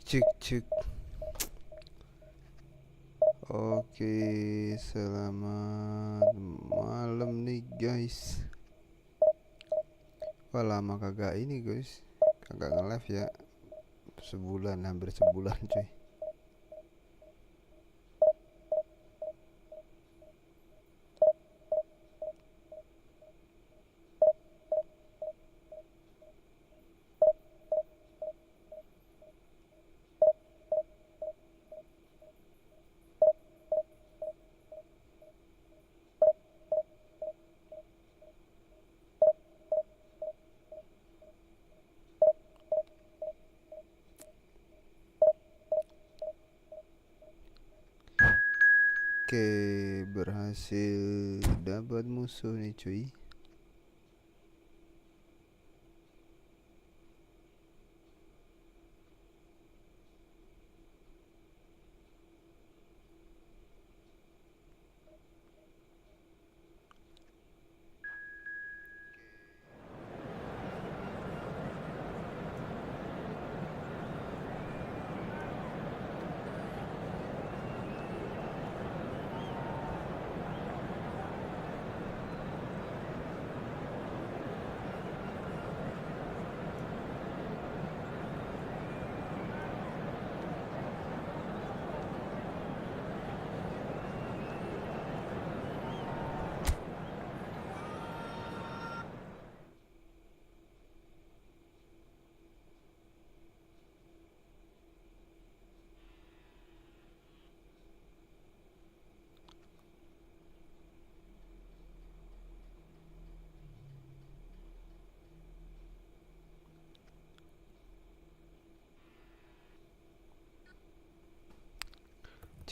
Cek. Oke, selamat malam nih guys. Wah, lama kagak ini guys, kagak nge-live ya. Sebulan, hampir sebulan cuy. Oke, berhasil dapat musuh nih cuy.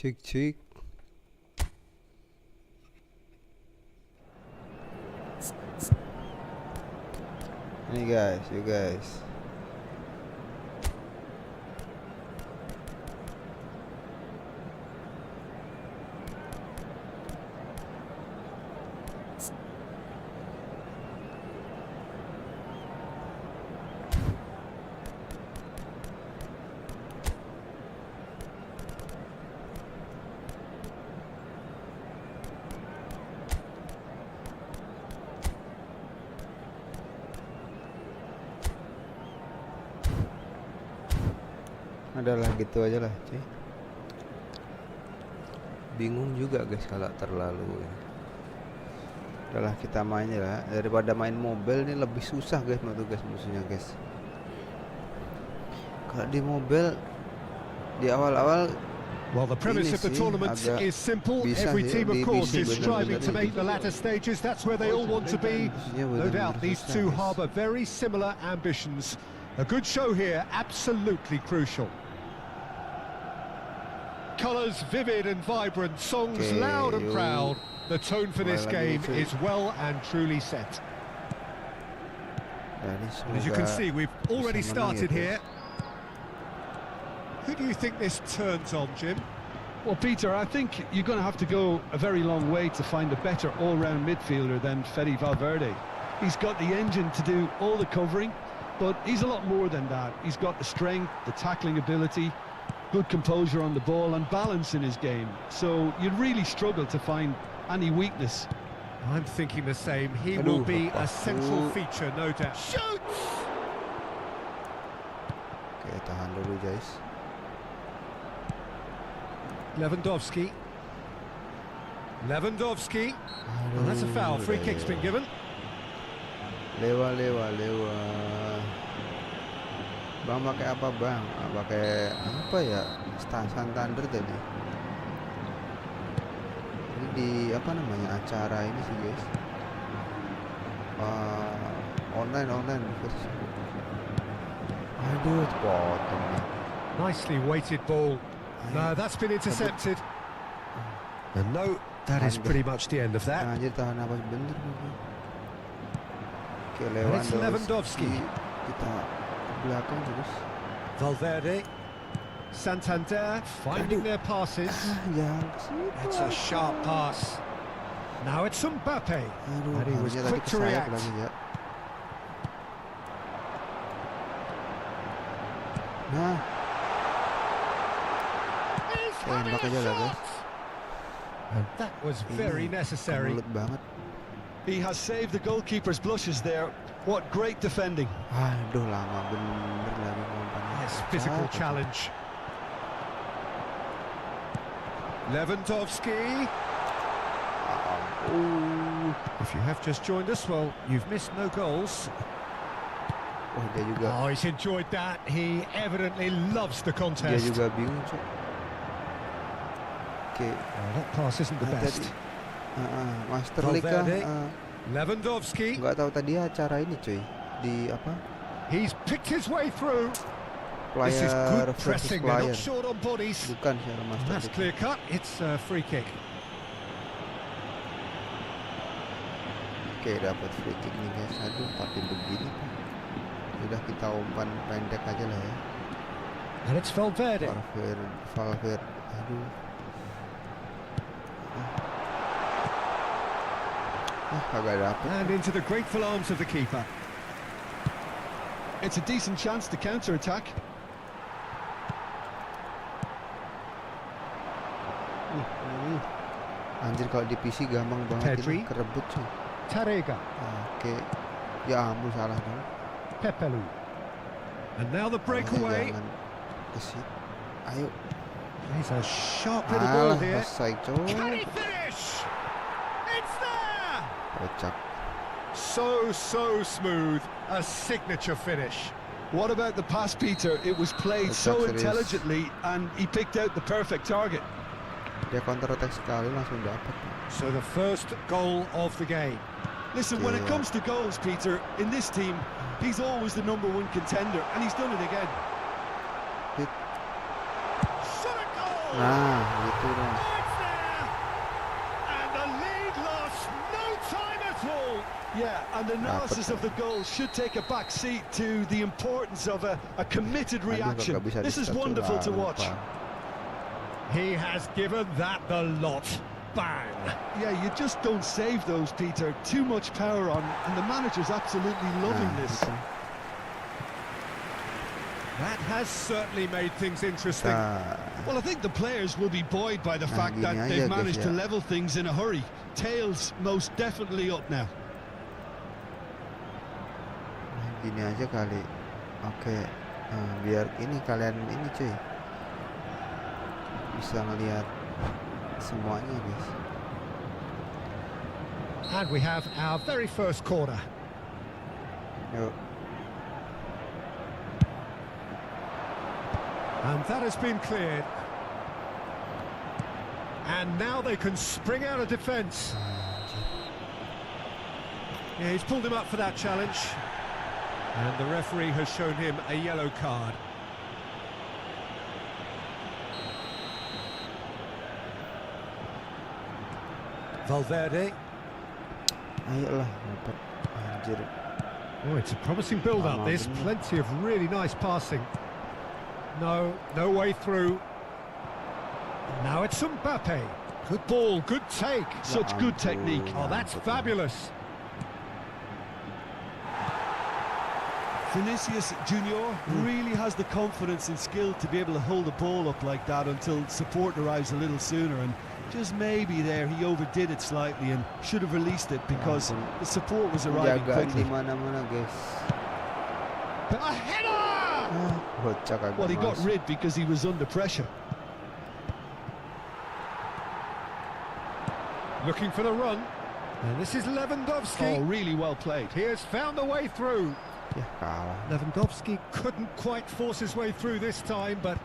Cek. Ini guys, you guys. Adalah gitu aja lah cuy. Bingung juga guys kalau terlalu ya. Udahlah kita main ya, daripada main mobile ini lebih susah guys tugas musuhnya guys. Kalau di mobile di awal-awal Well, the premise of the tournament is simple. Every team, of course, is striving to make the latter stages. That's where they all want to be. No doubt these two harbour very similar ambitions. A good show here, absolutely crucial. Colours vivid and vibrant, songs loud and proud. The tone for this game is well and truly set. As you can see, we've already started here. Who do you think this turns on, Jim? Well, Peter, I think you're going to have to go a very long way to find a better all-round midfielder than Fede Valverde. He's got the engine to do all the covering, but he's a lot more than that. He's got the strength, the tackling ability, good composure on the ball and balance in his game. So you'd really struggle to find any weakness. I'm thinking the same. He will be a central feature, no doubt. Shoots! Oke, tahan dulu guys. Lewandowski. Well, that's a foul. Free kick's been given. Lewa. Bang pakai apa bang? Pakai apa ya? Santander tadi. Ini di apa namanya acara ini sih guys? Online. Aduh, potong. Nicely weighted ball. No, that's been intercepted. And no, that is pretty much the end of that. Anjir, tahan apa bener. Oke, Lewandowski. Kita belakang terus. Valverde, Santander finding their passes. It's a sharp pass. Now it's Mbappe. And he was quick to react. Nah, Tembak aja lah guys. That was very necessary. Kebelet banget. He has saved the goalkeeper's blushes there. What great defending. Aduh, lama bener lagi ngomongnya. Yes, physical challenge. Lewandowski. If you have just joined us, well, you've missed no goals. Oh, dia juga. Oh, he's enjoyed that. He evidently loves the Dia contest. juga bingung, Cok. Oke. That pass isn't the best. Master League kah? Lewandowski. Nggak tahu tadi acara ini, cuy. Di apa? He's picked his way through. This is Player good versus pressing. They're player. not short on bodies. Bukan secara Master That's League. clear cut. It's a free kick. Oke, dapat free kick nih guys. Aduh, tapi begini. Udah kita umpan pendek aja lah ya. And it's Valverde. Valverde. Aduh. Agak dapet. And into the grateful arms of the keeper. It's a decent chance to counter-attack. Anjir, kalau di PC gampang banget Pedri. ini kerebut cuy. Tarega. Oke. Ya ampun, salah dong. Pepelu. And now the breakaway. Jangan kesit. Ayo. He's a sharp little ball Alah, here. offside Can coy. he finish? It's there! Kocak. So smooth. A signature finish. What about the pass, Peter? It was played so intelligently and he picked out the perfect target. Dia counter attack sekali langsung dapat. So the first goal of the game. Listen, when it comes to goals, Peter, in this team, he's always the #1 contender, and he's done it again. Hit. Shot a goal! Nah, gitu dong. It's there! And the lead lost no time at all. Yeah, and analysis of the goal should take a back seat to the importance of a committed reaction. This is wonderful to watch. He has given that the lot. Bang! Yeah, you just don't save those, Peter. Too much power on, and the manager's absolutely loving this. That has certainly made things interesting. Well, I think the players will be buoyed by the fact that they've managed to level things in a hurry. Tails most definitely up now. Gini aja kali. Oke. Biar ini kalian ini cuy bisa ngelihat semuanya guys. And we have our very first corner. Yuk. And that has been cleared. And now they can spring out of defence. Yeah, he's pulled him up for that challenge. And the referee has shown him a yellow card. Valverde. Ayolah, dapat. Anjir. Oh, it's a promising build-up. There's plenty of really nice passing. No way through. Now it's Mbappe. Good ball, good take. Such good technique. Oh, that's fabulous. Vinicius Junior really has the confidence and skill to be able to hold the ball up like that until support arrives a little sooner, and just maybe there he overdid it slightly and should have released it because the support was arriving quickly. Mana-mana guys. A header! Well, he got rid because he was under pressure. Looking for the run. And this is Lewandowski. Oh, really well played. He has found a way through. Ya kalah. Lewandowski couldn't quite force his way through this time, but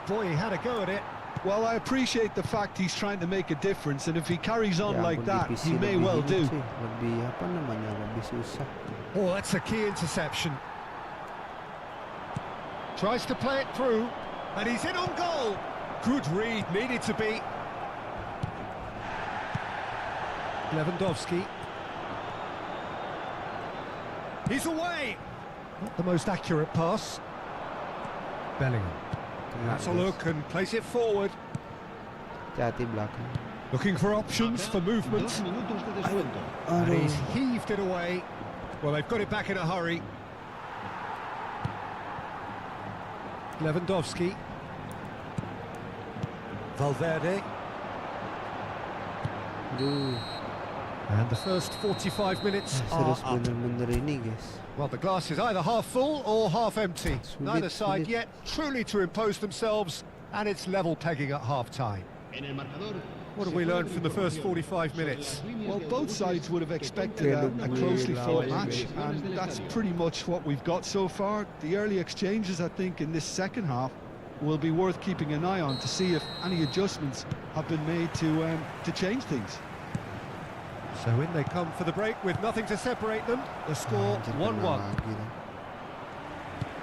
boy, he had a go at it. Well, I appreciate the fact he's trying to make a difference, and if he carries on like that, he may well do. Lebih apa namanya, lebih susah. Oh, that's a key interception. Tries to play it through, and he's in on goal. Good read, needed to be. Lewandowski. He's away. Not the most accurate pass. Bellingham. That's a look and place it forward. Hati belakang. Looking for options for movement. And he's heaved it away. Well, they've got it back in a hurry. Lewandowski. Valverde. Duh, And the first 45 minutes are serius up. bener-bener ini guys. Well, the glass is either half full or half empty. Neither side sulit. yet truly to impose themselves, and it's level pegging at half-time. What have we learned from the first 45 minutes? Well, both sides would have expected a closely fought match, and that's pretty much what we've got so far. The early exchanges, I think, in this second half will be worth keeping an eye on to see if any adjustments have been made to change things. So in they come for the break with nothing to separate them. The score 1-1.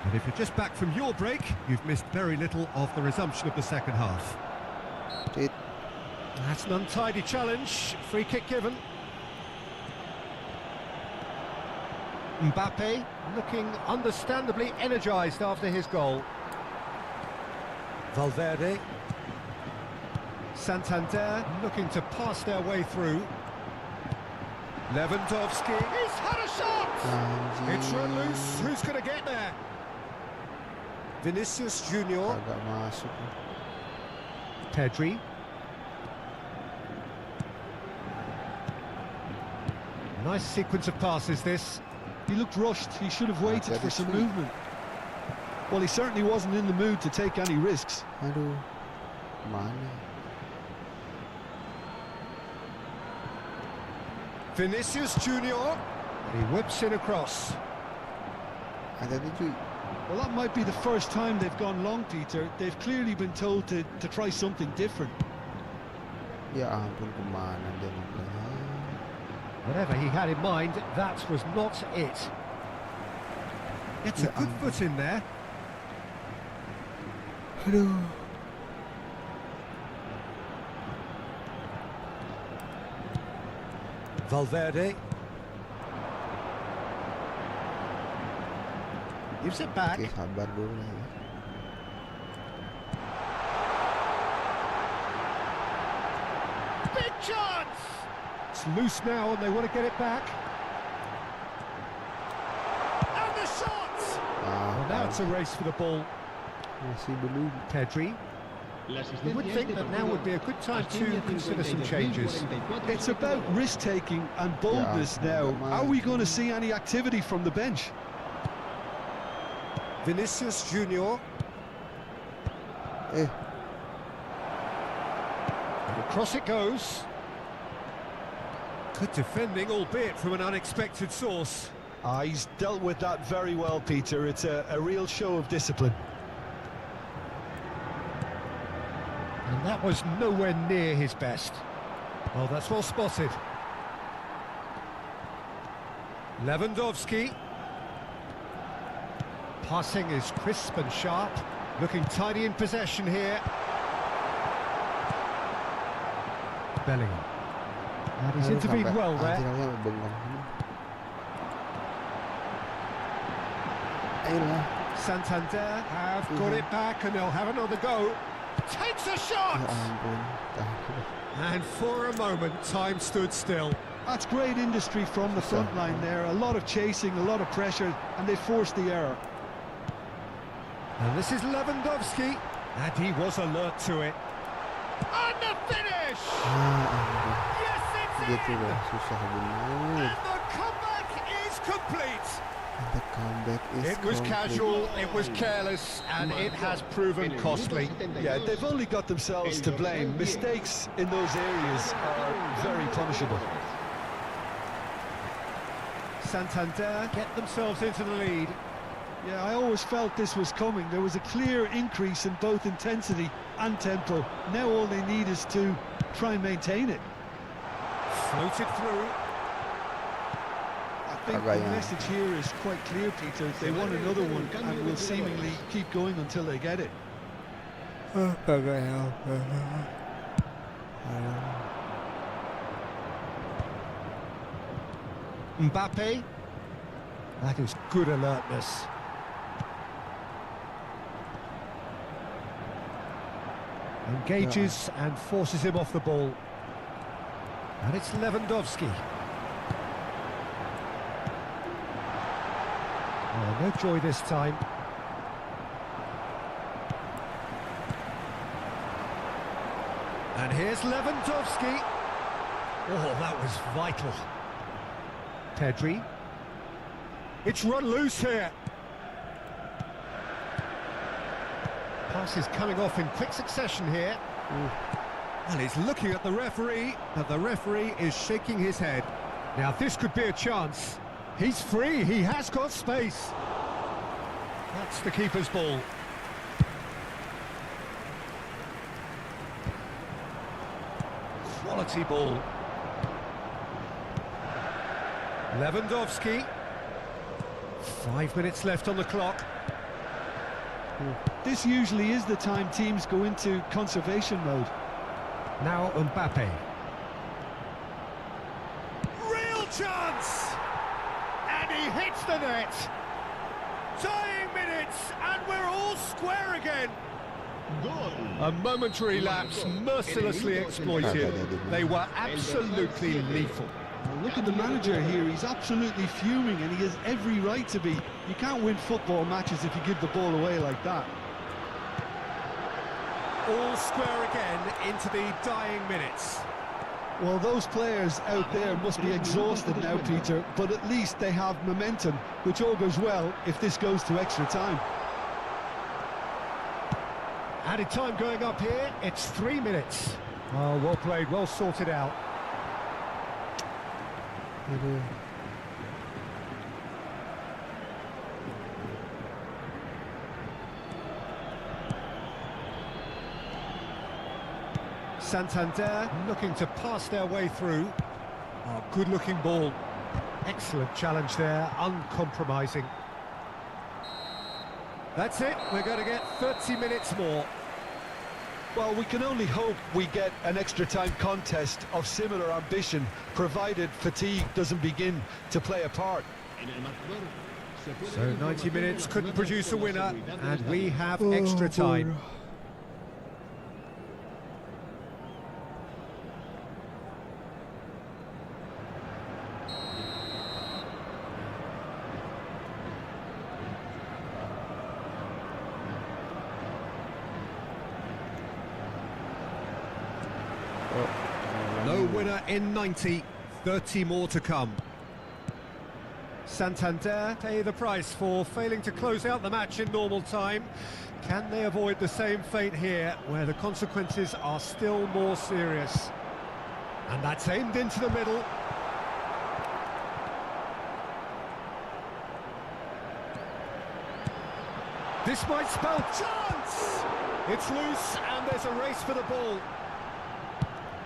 And if you're just back from your break, you've missed very little of the resumption of the second half. That's an untidy challenge. Free kick given. Mbappe looking understandably energised after his goal. Valverde. Santander looking to pass their way through. Lewandowski. He's had a shot! It's run loose. Who's going to get there? Vinicius Junior. Agak masuk. Pedri. Nice sequence of passes, this. He looked rushed. He should have waited for some movement. Well, he certainly wasn't in the mood to take any risks. Aduh, mana? Vinicius Junior. He whips in across. Ada tujuh. Well, that might be the first time they've gone long, Peter. They've clearly been told to try something different. Ya ampun, kemana dia ngobrolnya? Whatever he had in mind, that was not it. It's a good foot in there. Aduh. Valverde. Gives it back. Oke, sabar dulu lah ya. Big chance! It's loose now and they want to get it back. And the shot! Well, now it's a race for the ball. Masih belum. Pedri. You would think that now would be a good time to consider some changes. It's about risk-taking and boldness now. Are we going to see any activity from the bench? Vinicius Junior. Eh, And across it goes. Good defending, albeit from an unexpected source. He's dealt with that very well, Peter. It's a real show of discipline. And that was nowhere near his best. Oh, that's well spotted. Lewandowski. Passing is crisp and sharp. Looking tidy in possession here. Bellingham. And he's intervened well there. Ayolah. Santander have got it back and they'll have another go. Takes a shot! Ya ampun. And for a moment, time stood still. That's great industry from the front line there. A lot of chasing, a lot of pressure, and they forced the error. And this is Lewandowski. And he was alert to it. And the finish! Yes, it's Gitu in! loh, susah bener. And the comeback is complete! The comeback is It was complete. casual, it was careless, and it has proven costly. Yeah, they've only got themselves to blame. Mistakes in those areas are very punishable. Santander get themselves into the lead. Yeah, I always felt this was coming. There was a clear increase in both intensity and tempo. Now all they need is to try and maintain it. Floated through. I think the message here is quite clear, Peter. They want another one and will seemingly keep going until they get it. Mbappe. That is good alertness. Engages and forces him off the ball. And it's Lewandowski. Oh, no joy this time. And here's Lewandowski. Oh, that was vital. Pedri. It's run loose here. Pass is coming off in quick succession here. And he's looking at the referee, but the referee is shaking his head. Now this could be a chance. He's free, he has got space. That's the keeper's ball. Quality ball. Lewandowski. 5 minutes left on the clock. This usually is the time teams go into conservation mode. Now Mbappe. Real chance! And he hits the net. Dying minutes, and we're all square again. A momentary lapse, mercilessly exploited. They were absolutely lethal. Look at the manager here, he's absolutely fuming and he has every right to be. You can't win football matches if you give the ball away like that. All square again into the dying minutes. Well, those players out there must be exhausted now, Peter, but at least they have momentum, which all goes well if this goes to extra time. Added time going up here, it's 3 minutes. Oh, well played, well sorted out. Santander looking to pass their way through. Oh, good looking ball. Excellent challenge there, uncompromising. That's it, we're going to get 30 minutes more. Well, we can only hope we get an extra time contest of similar ambition, provided fatigue doesn't begin to play a part. So 90 minutes couldn't produce a winner, and we have extra time. No winner in 90, 30 more to come. Santander pay the price for failing to close out the match in normal time. Can they avoid the same fate here, where the consequences are still more serious? And that's aimed into the middle. This might spell chance! It's loose, and there's a race for the ball.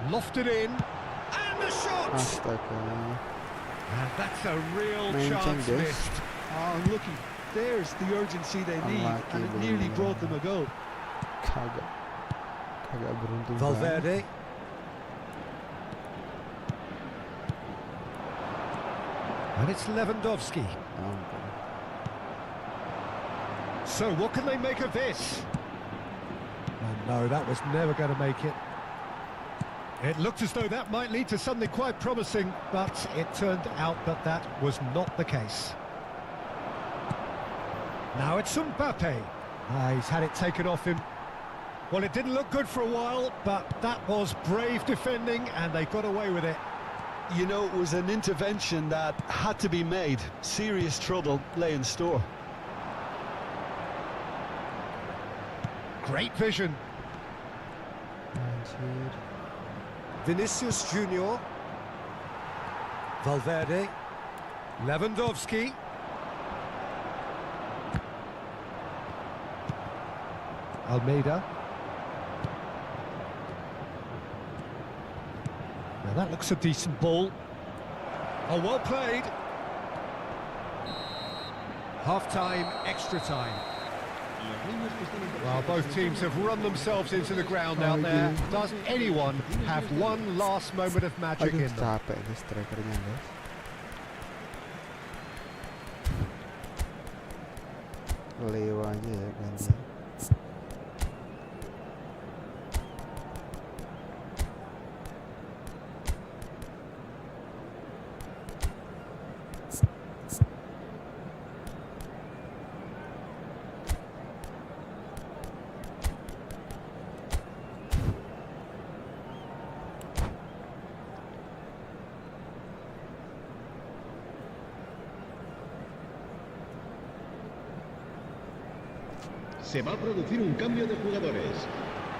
Lofted in, and the shot! And that's a real chance missed. Oh, looky, there's the urgency they need, and it nearly brought them a goal. Valverde. And it's Lewandowski. So what can they make of this? Oh no, that was never going to make it. It looked as though that might lead to something quite promising, but it turned out that that was not the case. Now it's Mbappe. He's had it taken off him. Well, it didn't look good for a while, but that was brave defending, and they got away with it. You know, it was an intervention that had to be made. Serious trouble lay in store. Great vision. Vinicius Junior. Valverde. Lewandowski. Almeida. Now that looks a decent ball. Oh, well played. Half-time, extra time. Well, both teams have run themselves into the ground out there. Does anyone have one last moment of magic in them? Capek nih strikernya, guys. Leo aja ya ganti. Se va a producir un cambio de jugadores.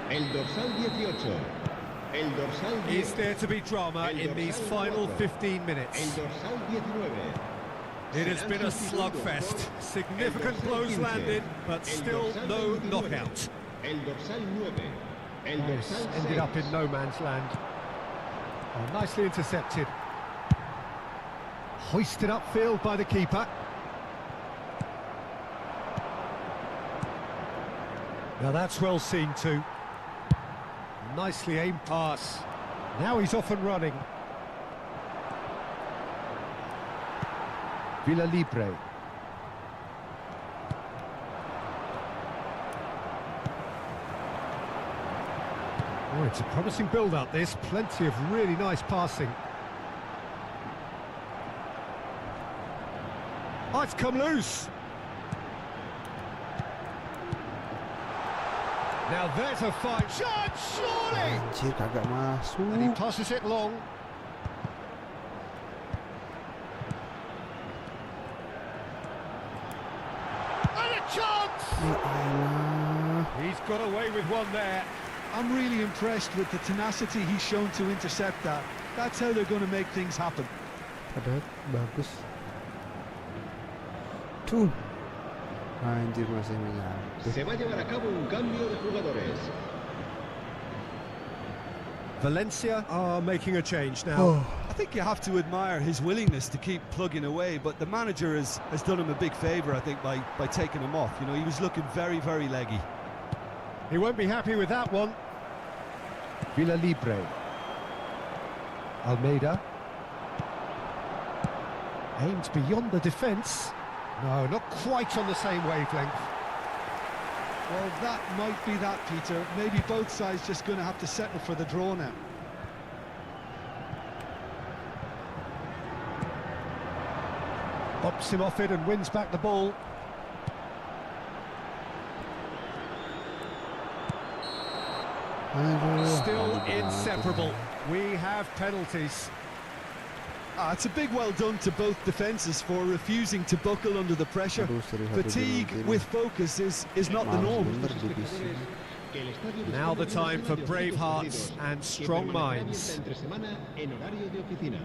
El dorsal 18. El dorsal 10. Is there to be drama in these final 15 minutes? El dorsal 19. It has been a slugfest. Significant blows landed, but still no knockout. El dorsal 9. El dorsal Ended up in no man's land. Oh, nicely intercepted. Hoisted upfield by the keeper. Now that's well seen too. Nicely aimed pass. Now he's off and running. Villa Libre. Oh, it's a promising build-up this. Plenty of really nice passing. Oh, it's come loose. Now there's a fine shot, surely! Anjir, kagak masuk. And he passes it long. And a chance! Ya Allah. He's got away with one there. I'm really impressed with the tenacity he's shown to intercept that. That's how they're going to make things happen. Padahal bagus. Tuh. Anjir, masih menyampe. Se va a llevar a cabo un cambio de jugadores. Valencia are making a change now. I think you have to admire his willingness to keep plugging away, but the manager has done him a big favour, I think, by taking him off. You know, he was looking very, very leggy. He won't be happy with that one. Villa Libre. Almeida. Aimed beyond the defence. No, not quite on the same wavelength. Well, that might be that, Peter. Maybe both sides just going to have to settle for the draw now. Bops him off it and wins back the ball. Still inseparable. We have penalties. It's a big well done to both defences for refusing to buckle under the pressure. Fatigue with focus is not the norm. Now the time for brave hearts and strong minds. Entre semana en horario de oficina.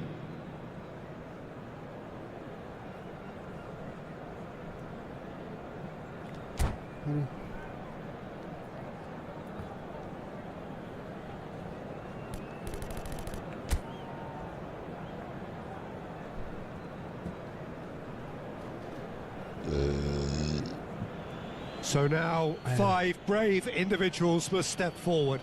So now 5 brave individuals must step forward.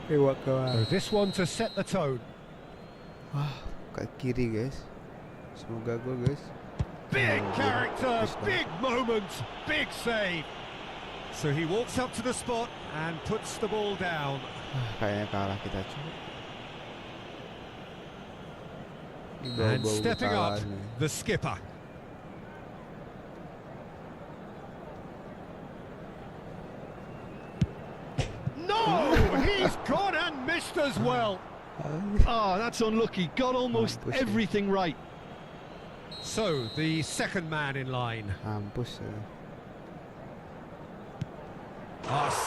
So this one to set the tone. Ke kiri, guys. Semoga gol, guys. Big character, big moment, big save. So he walks up to the spot and puts the ball down. Kayaknya kalah kita, cuy. And stepping up, the skipper. No! He's gone and missed as well. Oh, that's unlucky. Got almost everything right. So, the second man in line. Mampus.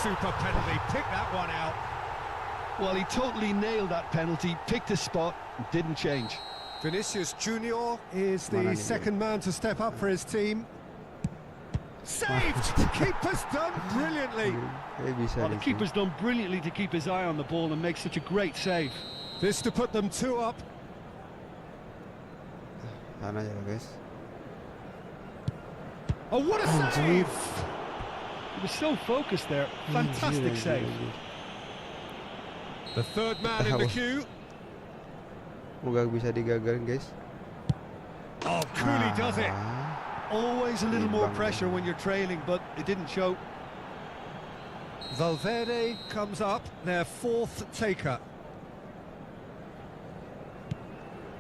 Super penalty. Pick that one out. Well, he totally nailed that penalty, picked a spot, didn't change. Vinicius Junior is the second man to step up for his team. Saved! Keeper's done brilliantly. Well, the keeper's done brilliantly to keep his eye on the ball and make such a great save. This to put them 2 up. Sana aja, guys. Oh, what a save! He was so focused there. Fantastic save. The third man in the queue. Semoga bisa digagalin, guys. Oh, Cooley does it. Always a little more pressure when you're trailing, but it didn't show. Valverde comes up, their 4th taker.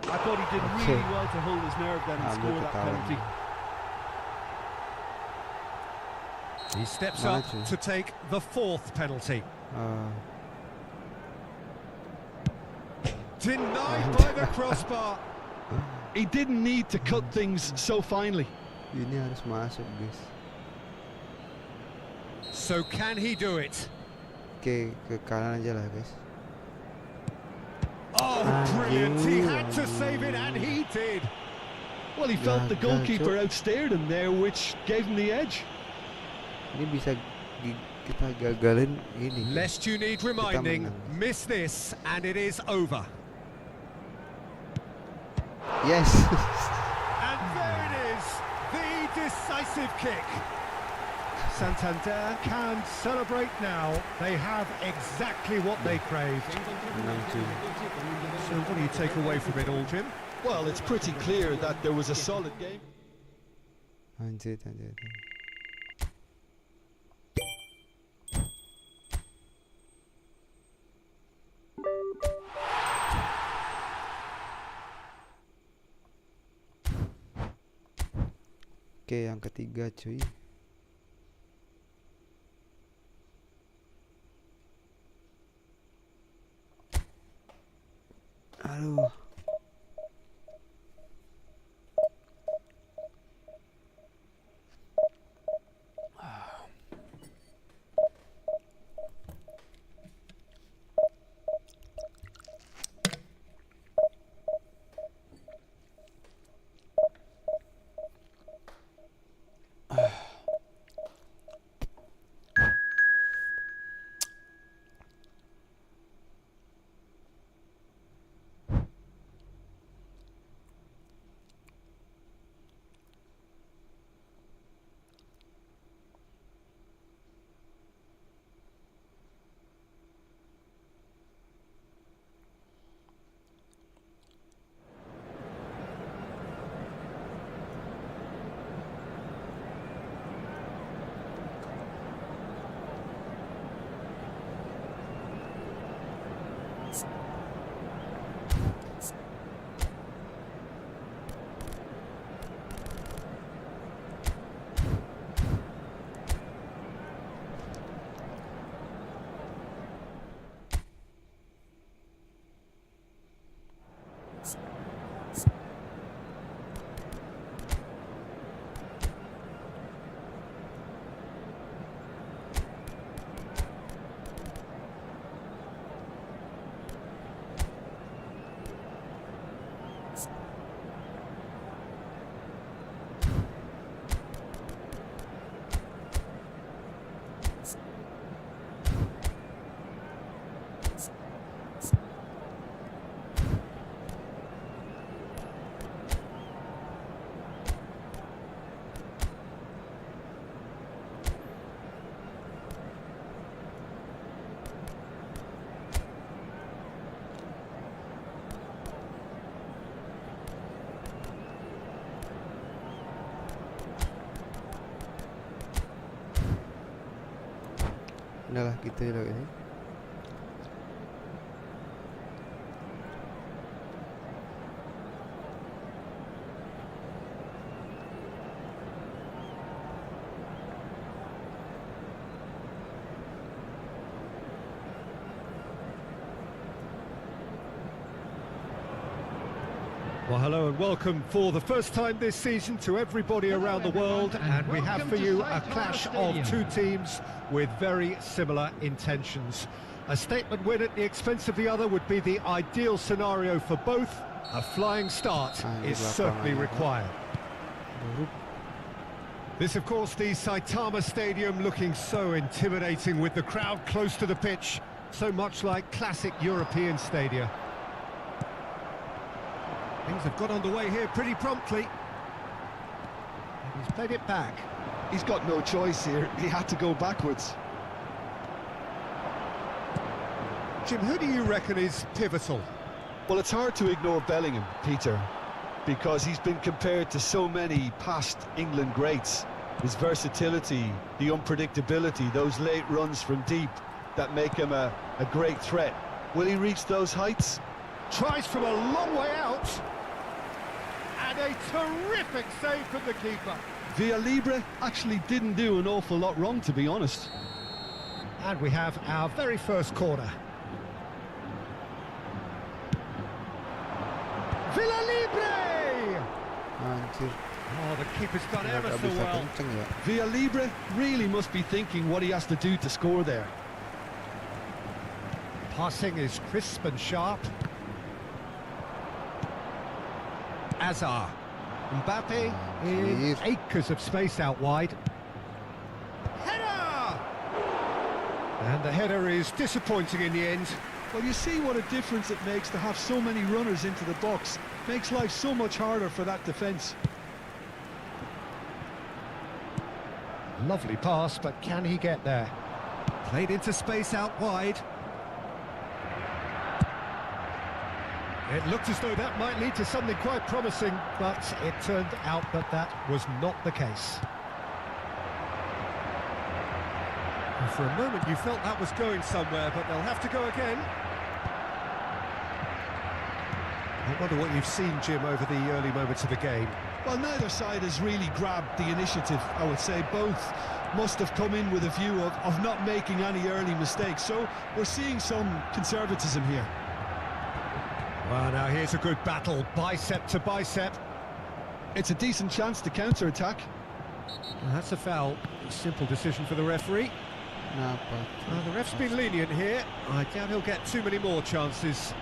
I thought he did really well to hold his nerve then and score that penalty. He steps up to take the 4th penalty. Denied by the crossbar. He didn't need to cut things so finely. Ini harus masuk, guys. So can he do it? Oke, ke kanan aja lah, guys. Oh, brilliant. He had to save it, and he did. Well, he felt the goalkeeper outstared him there, which gave him the edge. Ini bisa kita gagalin ini. Lest you need reminding, miss this, and it is over. Yes. And there it is, the decisive kick. Santander can celebrate now. They have exactly what they craved. So what do you take away from it all, Jim? Well, it's pretty clear that there was a solid game. Anjir. Oke, yang ketiga, cuy. Aduh. Udah lah gitu ya ini. Well, hello and welcome for the first time this season to everybody around the world, and we have for you a clash of two teams with very similar intentions. A statement win at the expense of the other would be the ideal scenario for both. A flying start is certainly required. This, of course, the Saitama Stadium, looking so intimidating with the crowd close to the pitch, so much like classic European stadia. Things have got underway here pretty promptly. And he's played it back. He's got no choice here. He had to go backwards. Jim, who do you reckon is pivotal? Well, it's hard to ignore Bellingham, Peter, because he's been compared to so many past England greats. His versatility, the unpredictability, those late runs from deep that make him a great threat. Will he reach those heights? Tries from a long way out. And a terrific save from the keeper. Villalibre actually didn't do an awful lot wrong, to be honest. And we have our very first corner. Villa Libre! Anjir. Oh, the keeper's done ever Nggak so bisa well. kenceng ya. Villa Libre really must be thinking what he has to do to score there. Passing is crisp and sharp. Azar. Mbappe in acres of space out wide. Header! And the header is disappointing in the end. Well, you see what a difference it makes to have so many runners into the box. Makes life so much harder for that defence. Lovely pass, but can he get there? Played into space out wide. It looked as though that might lead to something quite promising, but it turned out that that was not the case. And for a moment you felt that was going somewhere, but they'll have to go again. I wonder what you've seen, Jim, over the early moments of the game. Well, neither side has really grabbed the initiative, I would say. Both must have come in with a view of not making any early mistakes. So we're seeing some conservatism here. Well, now here's a good battle, bicep to bicep. It's a decent chance to counter-attack. Well, that's a foul. Simple decision for the referee. Kenapa? The ref's been lenient here. I doubt he'll get too many more chances.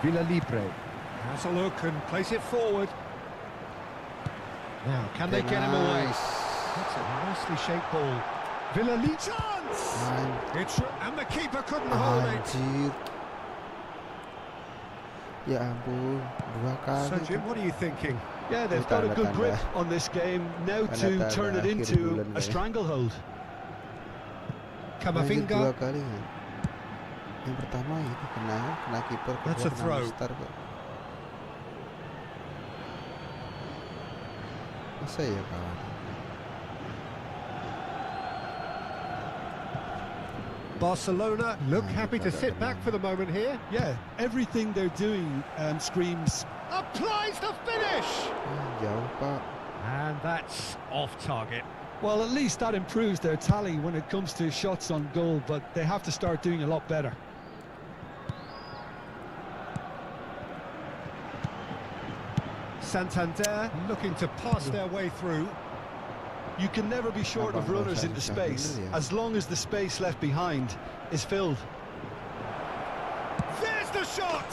Villa Libre has a look and plays it forward. Now, can they get him away? That's a nicely shaped ball. Villa Libre chance! And the keeper couldn't hold it. Anjir. Ya ampun, 2 kali. So, Jim, what are you thinking? Yeah, they've got a good grip on this game. Now to turn it into a stranglehold. Camavinga. 2 kali kan. Yang pertama ini kena kiper. That's a throw. Masa ya kawan? Barcelona look happy to sit back for the moment here. Yeah, everything they're doing screams. Applies the finish! Jauh, Pak. And that's off target. Well, at least that improves their tally when it comes to shots on goal, but they have to start doing a lot better. Santander looking to pass their way through. You can never be short of runners into space, as long as the space left behind is filled. There's the shot!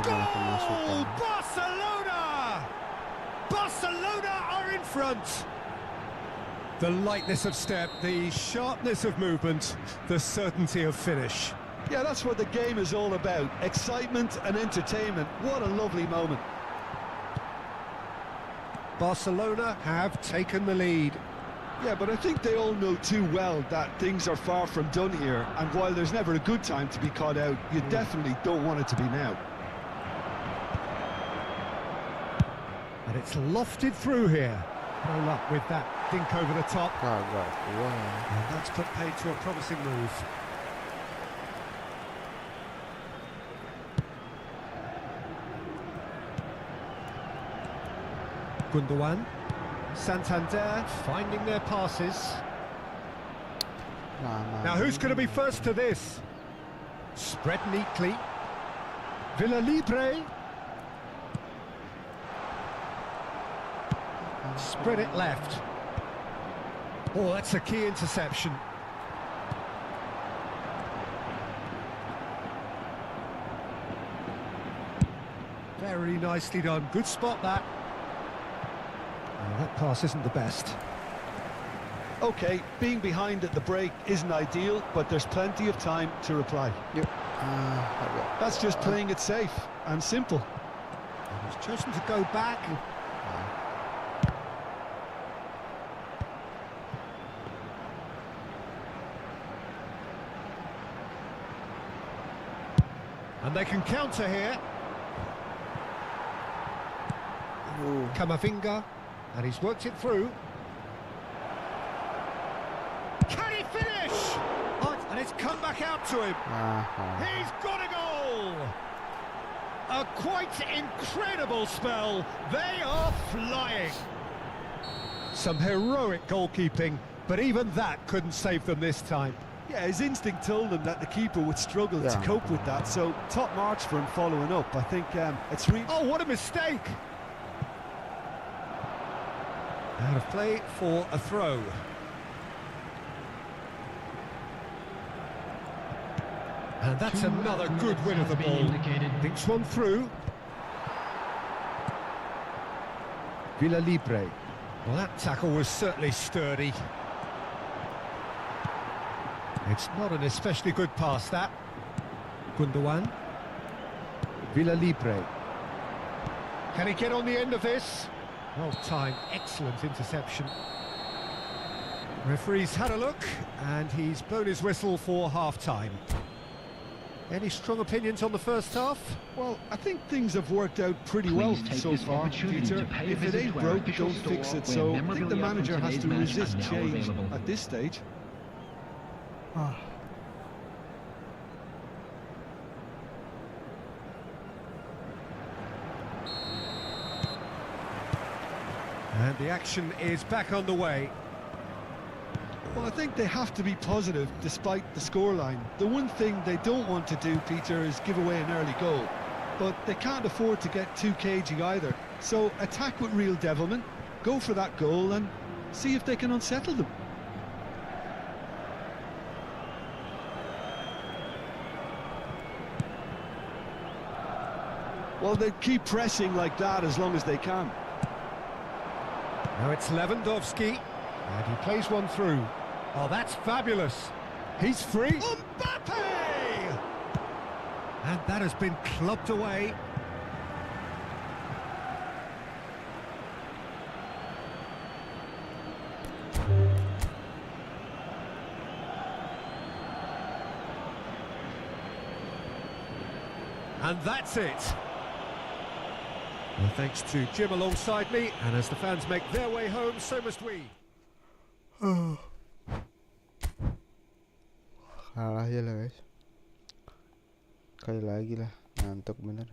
Goal! Barcelona! Barcelona are in front! The lightness of step, the sharpness of movement, the certainty of finish. Yeah, that's what the game is all about. Excitement and entertainment. What a lovely moment. Barcelona have taken the lead. Yeah, but I think they all know too well that things are far from done here, and while there's never a good time to be caught out, you definitely don't want it to be now. And it's lofted through here. No luck with that dink over the top. And that's put paid to a promising move. Gundogan, Santander finding their passes. Now who's going to be first to this? Spread neatly. Villa Libre. Spread it left. Oh, that's a key interception. Very nicely done. Good spot that. Oh, that pass isn't the best. Okay, being behind at the break isn't ideal, but there's plenty of time to reply. Yuk. That's just playing it safe and simple. He's chosen to go back. And they can counter here. Camavinga, and he's worked it through. Can he finish? Oh, and it's come back out to him. He's got a goal! A quite incredible spell. They are flying. Some heroic goalkeeping, but even that couldn't save them this time. Yeah, his instinct told him that the keeper would struggle to cope with that, so top marks for him following up. I think it's really... Oh, what a mistake! Out of play for a throw. And that's another good win of the ball. Thinks one through. Villa Libre. Well, that tackle was certainly sturdy. It's not an especially good pass, that. Gundogan. Villa Libre. Can he get on the end of this? Well timed, excellent interception. Referee's had a look, and he's blown his whistle for half-time. Any strong opinions on the first half? Well, I think things have worked out pretty well so far, Peter. If it ain't broke, don't fix it, so I think the manager has to resist change at this stage. And the action is back on the way. Well, I think they have to be positive despite the scoreline. The one thing they don't want to do, Peter, is give away an early goal. But they can't afford to get too cagey either. So attack with real devilment, go for that goal and see if they can unsettle them. Well, they keep pressing like that as long as they can. Now it's Lewandowski, and he plays one through. Oh, that's fabulous. He's free. Mbappe! And that has been clubbed away. And that's it. Well, thanks to Jim alongside me, and as the fans make their way home, so must we. Kalah aja lah guys. Sekali lagi lah, ngantuk bener.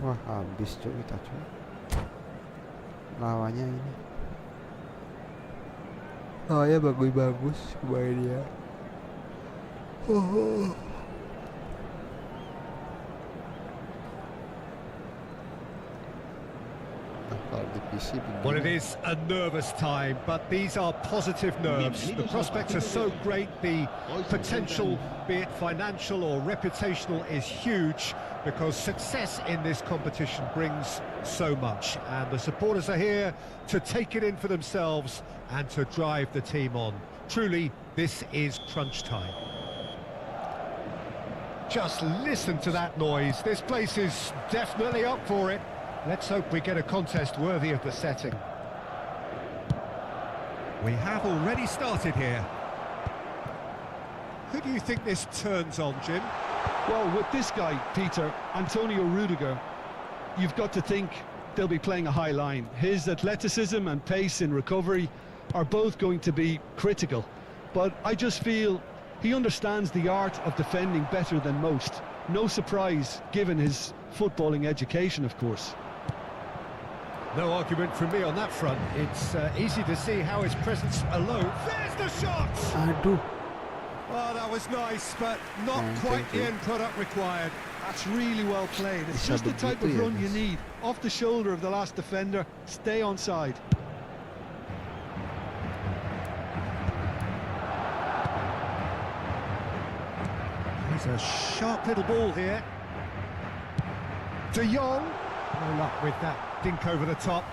Wah, habis cuy kita cuy. Lawannya ini. Oh ya, bagus kemarin dia. Well, it is a nervous time, but these are positive nerves. The prospects are so great, the potential, be it financial or reputational, is huge, because success in this competition brings so much, and the supporters are here to take it in for themselves and to drive the team on. Truly, this is crunch time. Just listen to that noise. This place is definitely up for it. Let's hope we get a contest worthy of the setting. We have already started here. Who do you think this turns on, Jim? Well, with this guy, Peter, Antonio Rudiger, you've got to think they'll be playing a high line. His athleticism and pace in recovery are both going to be critical. But I just feel he understands the art of defending better than most. No surprise, given his footballing education, of course. No argument from me on that front. It's easy to see how his presence alone... There's the shot! Aduh. Oh, that was nice, but not quite the end product required. That's really well played. It's just the type of run you need. Off the shoulder of the last defender, stay onside. There's a sharp little ball here. De Jong. No luck with that dink over the top.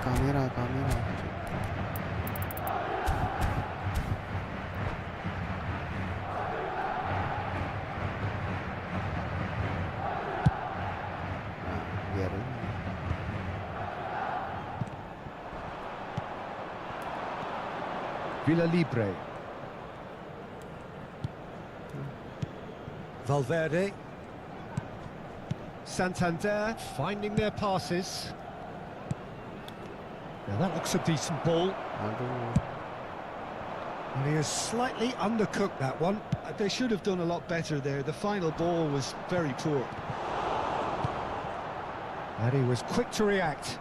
Kamera. Biarin. Villa Libre. Valverde. Santander finding their passes. Now that looks a decent ball. Aduh. And he has slightly undercooked that one. They should have done a lot better there. The final ball was very poor. And he was quick to react.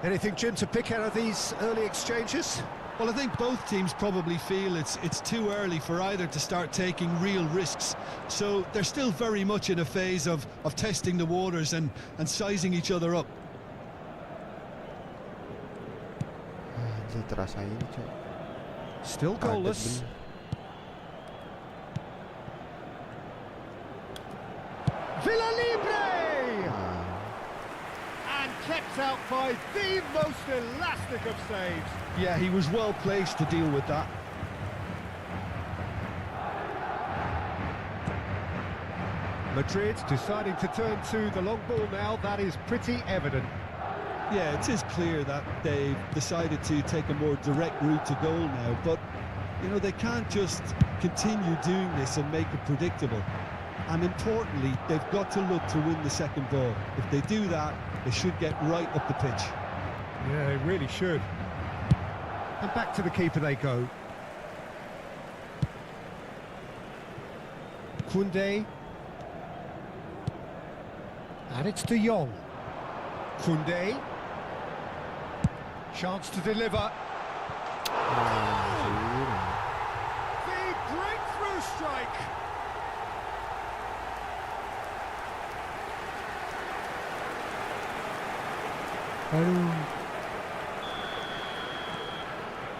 Anything, Jim, to pick out of these early exchanges? Well, I think both teams probably feel it's too early for either to start taking real risks. So they're still very much in a phase of testing the waters and sizing each other up. Still goalless. Villa Libre! And kept out by the most elastic of saves. Yeah, he was well placed to deal with that. Madrid deciding to turn to the long ball now. That is pretty evident. Yeah, it is clear that they've decided to take a more direct route to goal now, but, you know, they can't just continue doing this and make it predictable. And importantly, they've got to look to win the second ball. If they do that, they should get right up the pitch. Yeah, they really should. And back to the keeper they go. Koundé. And it's De Jong. Koundé. Chance to deliver. The breakthrough strike.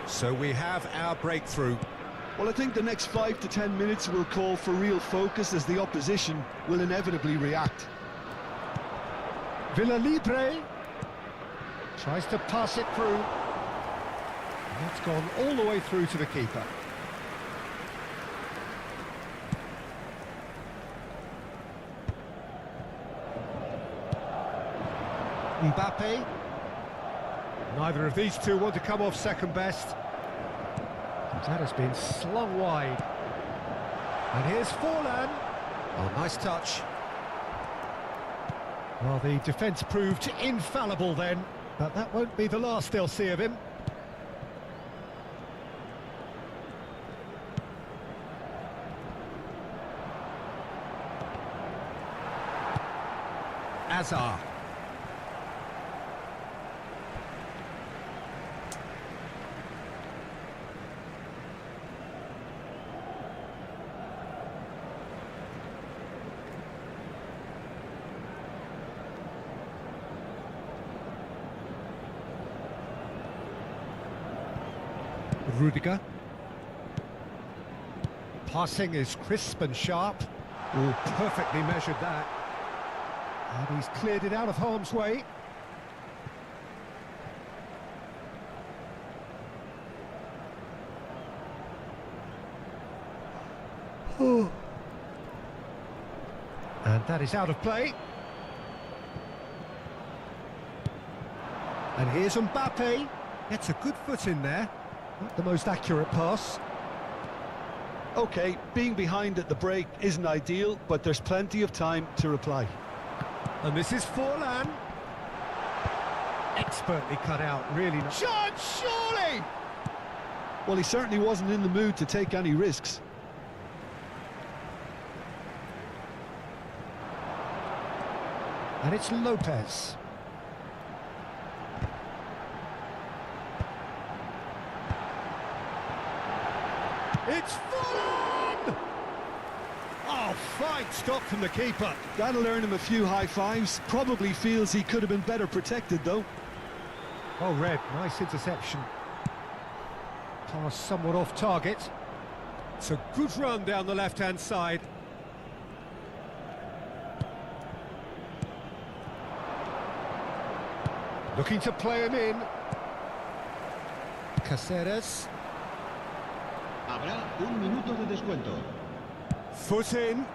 So we have our breakthrough. Well, I think the next 5 to 10 minutes will call for real focus, as the opposition will inevitably react. Villa Libre tries to pass it through. And it's gone all the way through to the keeper. Mbappe. Neither of these two want to come off second best. That has been slung wide. And here's Forlan. Oh, nice touch. Well, the defence proved infallible then, but that won't be the last they'll see of him. Azar. Rudiger. Passing is crisp and sharp. Oh, perfectly measured that. And he's cleared it out of harm's way. And that is out of play. And here's Mbappe. Gets a good foot in there. Not the most accurate pass. OK, being behind at the break isn't ideal, but there's plenty of time to reply. And this is Forlan. Expertly cut out, really. Chance, surely! Well, he certainly wasn't in the mood to take any risks. And it's Lopez. It's Forlan! Oh, fine stop from the keeper. That'll earn him a few high fives. Probably feels he could have been better protected, though. Oh, Red, nice interception. Pass somewhat off target. It's a good run down the left-hand side. Looking to play him in. Caceres. Habrá un minuto de descuento. Foot in.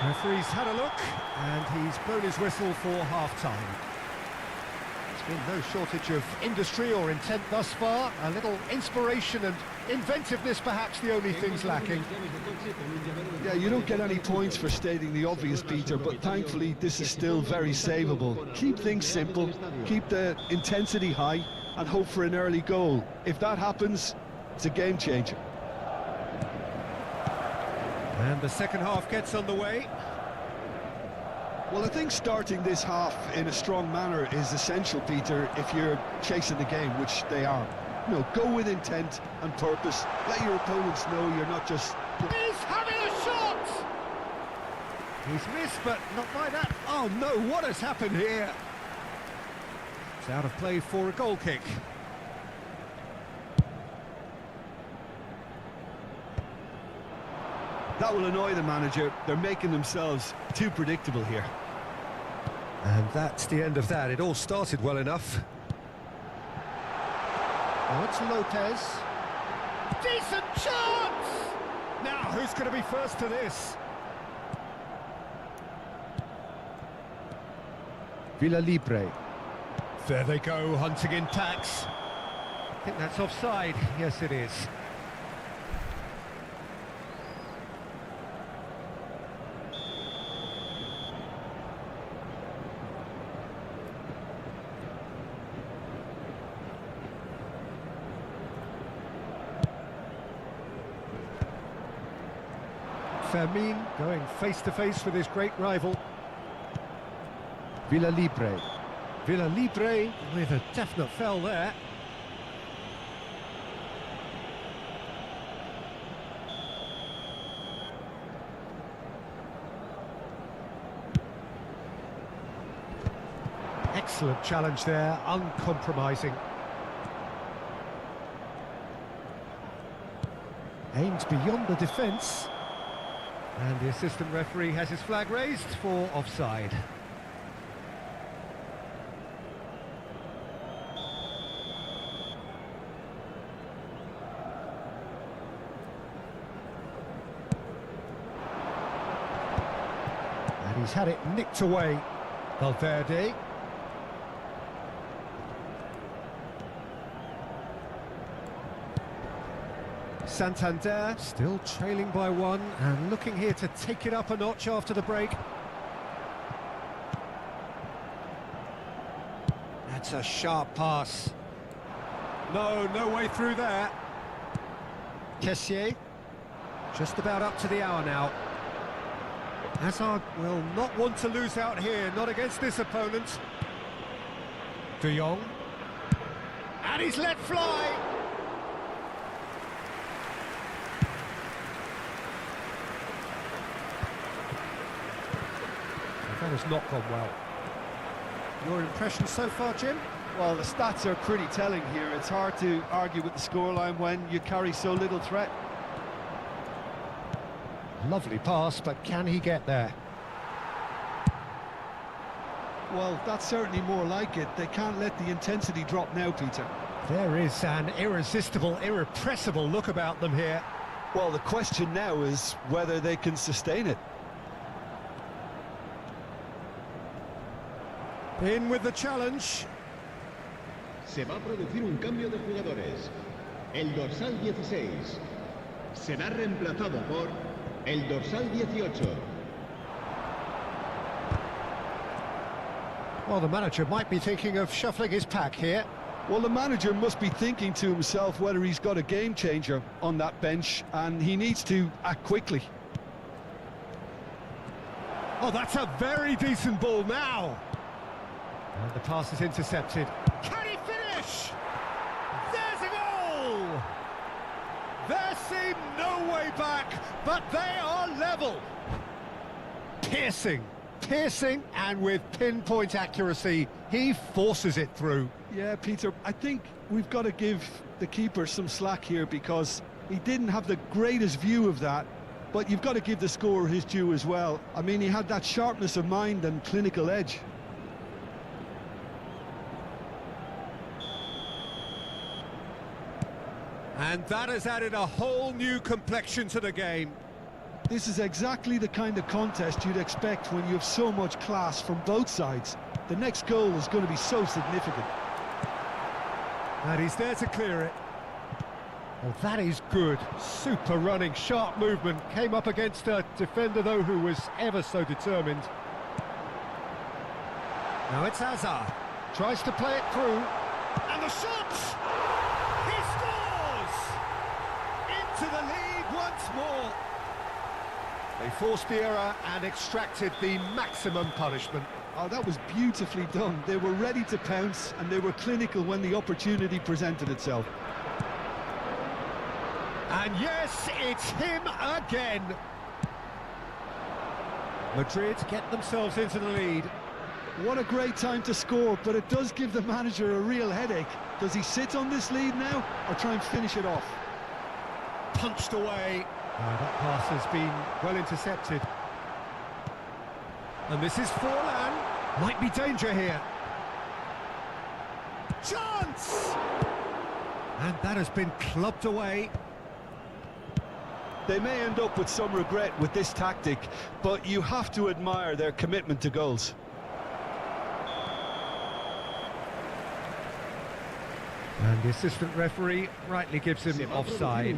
Referee's had a look, and he's blown his whistle for half-time. There's been no shortage of industry or intent thus far. A little inspiration and inventiveness, perhaps the only things lacking. Yeah, you don't get any points for stating the obvious, Peter, but thankfully this is still very savable. Keep things simple, keep the intensity high, and hope for an early goal. If that happens, it's a game changer. And the second half gets underway. Well, I think starting this half in a strong manner is essential, Peter, if you're chasing the game, which they are. You know, go with intent and purpose. Let your opponents know you're not just... He's having a shot! He's missed, but not by that. Oh no, what has happened here? It's out of play for a goal kick. That will annoy the manager. They're making themselves too predictable here. And that's the end of that. It all started well enough. Oh, it's Lopez. Decent chance! Now, who's going to be first to this? Villa Libre. There they go, hunting in packs. I think that's offside. Yes, it is. Fermin going face-to-face with his great rival. Villa Libre. Villa Libre with a definite foul there. Excellent challenge there, uncompromising. Aimed beyond the defence. And the assistant referee has his flag raised for offside. And he's had it nicked away. Valverde. Santander still trailing by one and looking here to take it up a notch after the break. That's a sharp pass. No, no way through there. Kessié, just about up to the hour now. Hazard will not want to lose out here, not against this opponent. De Jong. And he's let fly. That has not gone well. Your impression so far, Jim? Well, the stats are pretty telling here. It's hard to argue with the scoreline when you carry so little threat. Lovely pass, but can he get there? Well, that's certainly more like it. They can't let the intensity drop now, Peter. There is an irresistible, irrepressible look about them here. Well, the question now is whether they can sustain it. In with the challenge. Se va a producir un cambio de jugadores. El dorsal 16 será reemplazado por el dorsal 18. Well, the manager might be thinking of shuffling his pack here. Well, the manager must be thinking to himself whether he's got a game changer on that bench, and he needs to act quickly. Oh, that's a very decent ball now. And the pass is intercepted. Can he finish? There's a goal! There seemed no way back, but they are level. Piercing, and with pinpoint accuracy, he forces it through. Yeah, Peter, I think we've got to give the keeper some slack here because he didn't have the greatest view of that, but you've got to give the scorer his due as well. I mean, he had that sharpness of mind and clinical edge. And that has added a whole new complexion to the game. This is exactly the kind of contest you'd expect when you have so much class from both sides. The next goal is going to be so significant. And he's there to clear it. Well, that is good. Super running, sharp movement. Came up against a defender, though, who was ever so determined. Now it's Hazard. Tries to play it through. And the shot! He scores! Into the lead once more. They forced the error and extracted the maximum punishment. Oh, that was beautifully done. They were ready to pounce, and they were clinical when the opportunity presented itself. And yes, it's him again. Madrid get themselves into the lead. What a great time to score, but it does give the manager a real headache. Does he sit on this lead now, or try and finish it off? Punched away. That pass has been well intercepted. And this is Forlan. Might be danger here. Chance! And that has been clubbed away. They may end up with some regret with this tactic, but you have to admire their commitment to goals. And the assistant referee rightly gives him offside.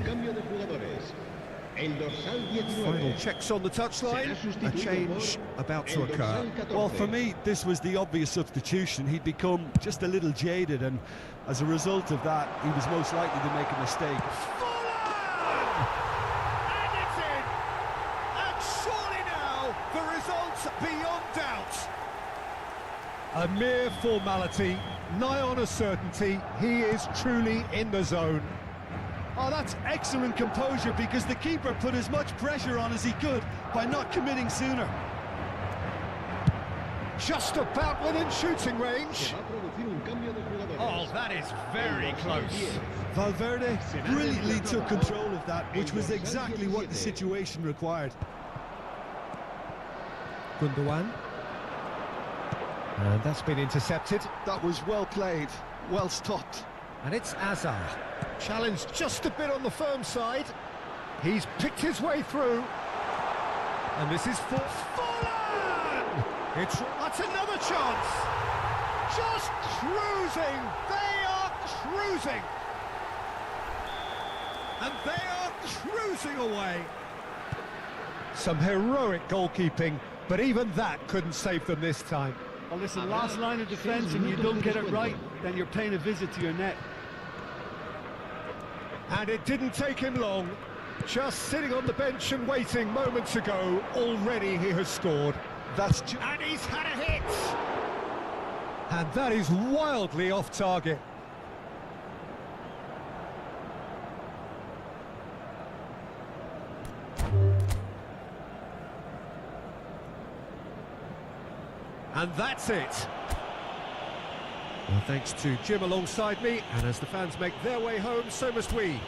Final checks on the touchline. A change about to occur. Well, for me, this was the obvious substitution. He'd become just a little jaded, and as a result of that, he was most likely to make a mistake. And it's in! And surely now, the result's beyond doubt. A mere formality, nigh on a certainty. He is truly in the zone. Oh, that's excellent composure, because the keeper put as much pressure on as he could by not committing sooner. Just about within shooting range. Oh, that is very close. Valverde brilliantly took control of that, which was exactly what the situation required. Gundogan. And that's been intercepted. That was well played, well stopped. And it's Hazard. Challenged just a bit on the firm side. He's picked his way through. And this is for Forlan! That's another chance. Just cruising. They are cruising. And they are cruising away. Some heroic goalkeeping, but even that couldn't save them this time. Well, listen, last line of defence, and you don't get it right, then you're paying a visit to your net. And it didn't take him long. Just sitting on the bench and waiting moments ago, already he has scored. And he's had a hit! And that is wildly off target. And that's it. Well, thanks to Jim alongside me, and as the fans make their way home, so must we.